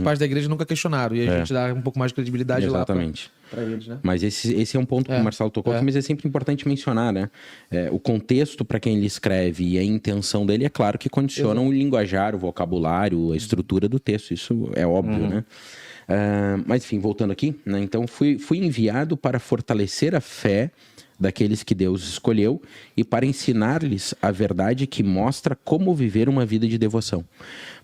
pais da igreja nunca questionaram. E a gente dá um pouco mais de credibilidade Exatamente. lá para eles, né? Mas esse é um ponto que o Marcelo tocou aqui, mas é sempre importante mencionar, né? O contexto para quem ele escreve e a intenção dele, é claro que condicionam o linguajar, o vocabulário, a estrutura do texto. Isso é óbvio, né? Mas enfim, voltando aqui, né? Então fui enviado para fortalecer a fé daqueles que Deus escolheu e para ensinar-lhes a verdade que mostra como viver uma vida de devoção.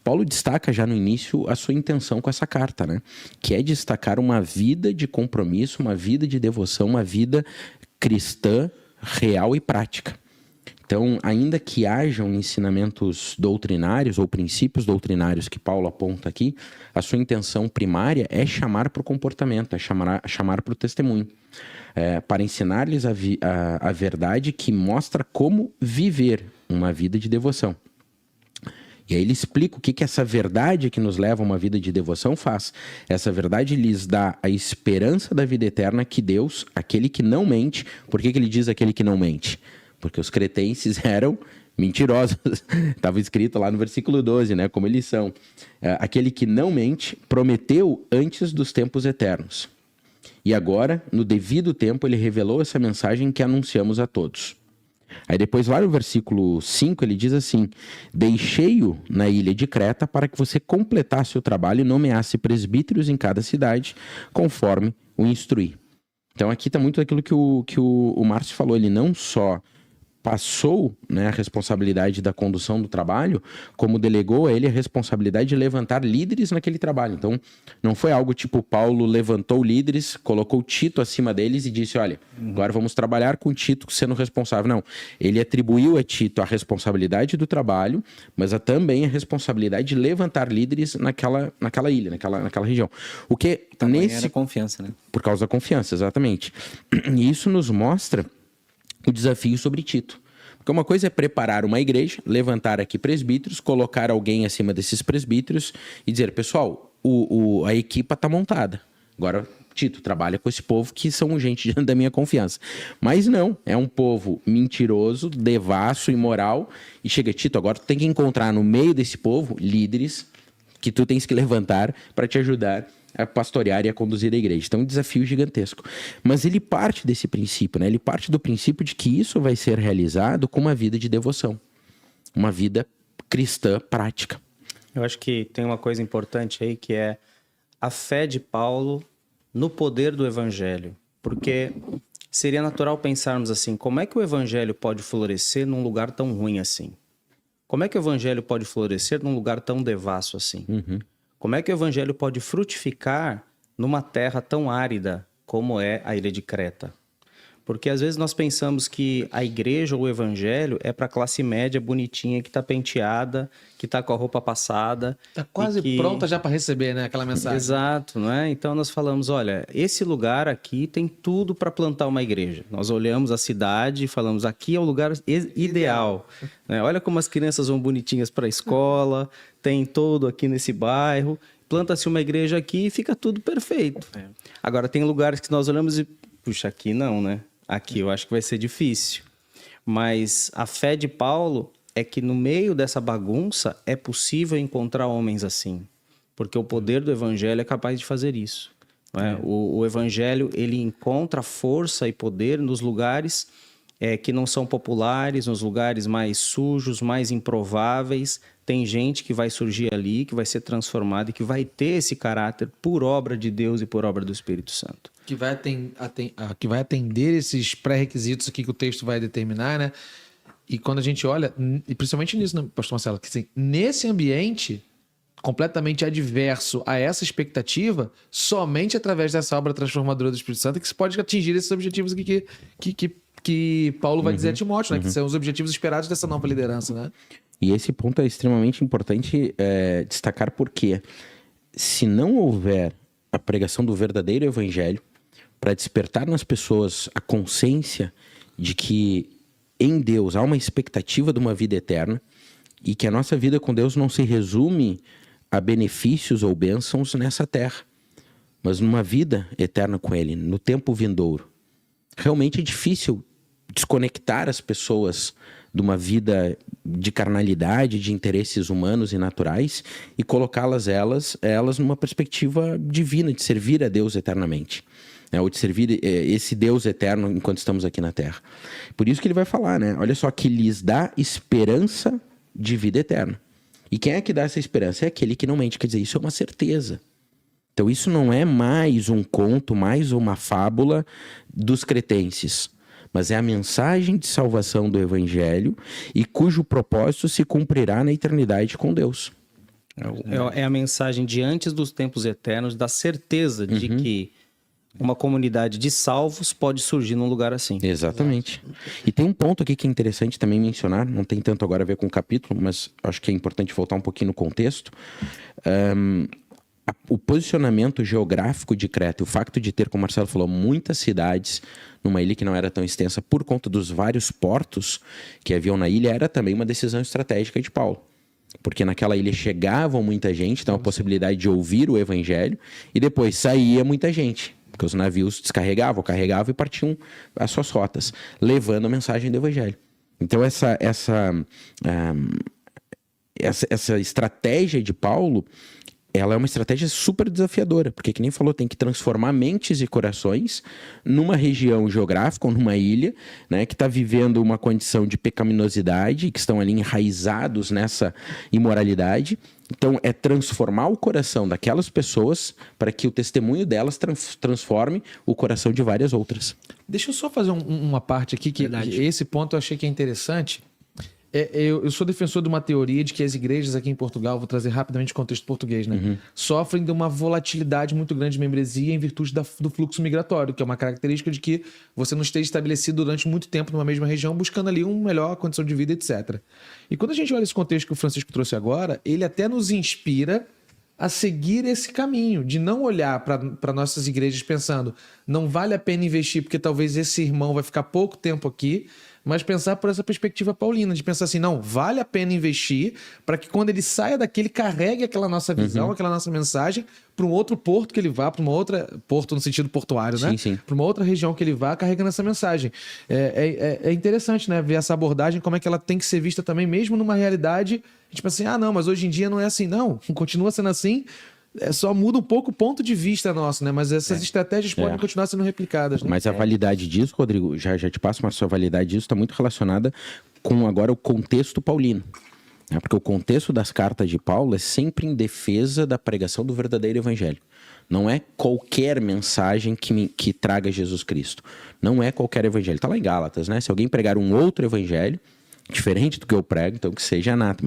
Paulo destaca já no início a sua intenção com essa carta, né? Que é destacar uma vida de compromisso, uma vida de devoção, uma vida cristã, real e prática. Então, ainda que hajam ensinamentos doutrinários ou princípios doutrinários que Paulo aponta aqui, a sua intenção primária é chamar para o comportamento, é chamar para o testemunho, para ensinar-lhes a verdade que mostra como viver uma vida de devoção. E aí ele explica o que essa verdade que nos leva a uma vida de devoção faz. Essa verdade lhes dá a esperança da vida eterna que Deus, aquele que não mente... Por que ele diz aquele que não mente? Porque os cretenses eram mentirosos. Estava escrito lá no versículo 12, né? Como eles são. Aquele que não mente prometeu antes dos tempos eternos. E agora, no devido tempo, ele revelou essa mensagem que anunciamos a todos. Aí depois, lá no versículo 5, ele diz assim: deixei-o na ilha de Creta para que você completasse o trabalho e nomeasse presbíteros em cada cidade, conforme o instruí. Então aqui está muito daquilo que o Márcio falou. Ele não só passou, né, a responsabilidade da condução do trabalho, como delegou a ele a responsabilidade de levantar líderes naquele trabalho. Então, não foi algo tipo Paulo levantou líderes, colocou Tito acima deles e disse, olha, agora vamos trabalhar com Tito sendo responsável. Não, ele atribuiu a Tito a responsabilidade do trabalho, mas também a responsabilidade de levantar líderes naquela ilha, naquela região. O que era confiança, né? Por causa da confiança, exatamente. E isso nos mostra o desafio sobre Tito. Porque uma coisa é preparar uma igreja, levantar aqui presbíteros, colocar alguém acima desses presbíteros e dizer, pessoal, a equipa está montada. Agora, Tito, trabalha com esse povo que são gente da minha confiança. Mas não, é um povo mentiroso, devasso, imoral. E chega, Tito, agora tu tem que encontrar no meio desse povo líderes que tu tens que levantar para te ajudar a pastorear e a conduzir a igreja. Então, é um desafio gigantesco. Mas ele parte desse princípio, né? Ele parte do princípio de que isso vai ser realizado com uma vida de devoção. Uma vida cristã prática. Eu acho que tem uma coisa importante aí, que é a fé de Paulo no poder do evangelho. Porque seria natural pensarmos assim, como é que o evangelho pode florescer num lugar tão ruim assim? Como é que o evangelho pode florescer num lugar tão devasso assim? Como é que o evangelho pode frutificar numa terra tão árida como é a ilha de Creta? Porque às vezes nós pensamos que a igreja ou o evangelho é para a classe média bonitinha que está penteada, que está com a roupa passada. Está quase pronta já para receber, né, aquela mensagem. Exato, não é? Então nós falamos, olha, esse lugar aqui tem tudo para plantar uma igreja. Nós olhamos a cidade e falamos, aqui é o lugar ideal. Né? Olha como as crianças vão bonitinhas para a escola, tem todo aqui nesse bairro, planta-se uma igreja aqui e fica tudo perfeito. Agora tem lugares que nós olhamos e, puxa, aqui não, né? Aqui eu acho que vai ser difícil. Mas a fé de Paulo é que no meio dessa bagunça é possível encontrar homens assim. Porque o poder do evangelho é capaz de fazer isso. Não é? O evangelho, ele encontra força e poder nos lugares que não são populares, nos lugares mais sujos, mais improváveis. Tem gente que vai surgir ali, que vai ser transformada e que vai ter esse caráter por obra de Deus e por obra do Espírito Santo. Que vai atender esses pré-requisitos aqui que o texto vai determinar, né? E quando a gente olha, e principalmente nisso, né, pastor Marcelo, que assim, nesse ambiente completamente adverso a essa expectativa, somente através dessa obra transformadora do Espírito Santo é que se pode atingir esses objetivos aqui que Paulo vai dizer a Timóteo, né? Que são os objetivos esperados dessa nova liderança, né? E esse ponto é extremamente importante destacar, porque se não houver a pregação do verdadeiro evangelho para despertar nas pessoas a consciência de que em Deus há uma expectativa de uma vida eterna e que a nossa vida com Deus não se resume a benefícios ou bênçãos nessa terra, mas numa vida eterna com Ele, no tempo vindouro. Realmente é difícil desconectar as pessoas de uma vida de carnalidade, de interesses humanos e naturais, e colocá-las elas numa perspectiva divina, de servir a Deus eternamente. Ou de servir esse Deus eterno enquanto estamos aqui na Terra. Por isso que ele vai falar, né? Olha só, que lhes dá esperança de vida eterna. E quem é que dá essa esperança? É aquele que não mente. Quer dizer, isso é uma certeza. Então isso não é mais um conto, mais uma fábula dos cretenses, mas é a mensagem de salvação do Evangelho e cujo propósito se cumprirá na eternidade com Deus. É a mensagem de antes dos tempos eternos, da certeza de que uma comunidade de salvos pode surgir num lugar assim. Exatamente. E tem um ponto aqui que é interessante também mencionar, não tem tanto agora a ver com o capítulo, mas acho que é importante voltar um pouquinho no contexto. O posicionamento geográfico de Creta, o facto de ter, como o Marcelo falou, muitas cidades numa ilha que não era tão extensa por conta dos vários portos que haviam na ilha, era também uma decisão estratégica de Paulo. Porque naquela ilha chegavam muita gente, então a possibilidade de ouvir o evangelho, e depois saía muita gente, porque os navios descarregavam, carregavam e partiam as suas rotas, levando a mensagem do evangelho. Então essa estratégia de Paulo, ela é uma estratégia super desafiadora, porque, que nem falou, tem que transformar mentes e corações numa região geográfica ou numa ilha, né, que está vivendo uma condição de pecaminosidade, que estão ali enraizados nessa imoralidade. Então, é transformar o coração daquelas pessoas para que o testemunho delas transforme o coração de várias outras. Deixa eu só fazer uma parte aqui, que esse ponto eu achei que é interessante. Eu sou defensor de uma teoria de que as igrejas aqui em Portugal, vou trazer rapidamente o contexto português, né? Sofrem de uma volatilidade muito grande de membresia em virtude do fluxo migratório, que é uma característica de que você não esteja estabelecido durante muito tempo numa mesma região, buscando ali uma melhor condição de vida, etc. E quando a gente olha esse contexto que o Francisco trouxe agora, ele até nos inspira a seguir esse caminho, de não olhar para nossas igrejas pensando, não vale a pena investir porque talvez esse irmão vai ficar pouco tempo aqui, mas pensar por essa perspectiva paulina, de pensar assim, não, vale a pena investir para que quando ele saia daqui, ele carregue aquela nossa visão, aquela nossa mensagem para um outro porto que ele vá, para uma outra... Porto no sentido portuário, né? Sim. Para uma outra região que ele vá, carregando essa mensagem. É interessante, né? Ver essa abordagem, como é que ela tem que ser vista também, mesmo numa realidade, tipo assim, não, mas hoje em dia não é assim. Não, continua sendo assim, só muda um pouco o ponto de vista nosso, né? Mas essas estratégias podem continuar sendo replicadas, né? Mas a validade disso, Rodrigo, já te passo, mas a validade disso está muito relacionada com agora o contexto paulino. Porque o contexto das cartas de Paulo é sempre em defesa da pregação do verdadeiro evangelho. Não é qualquer mensagem que traga Jesus Cristo. Não é qualquer evangelho. Está lá em Gálatas, né? Se alguém pregar um outro evangelho, diferente do que eu prego, então que seja anátema.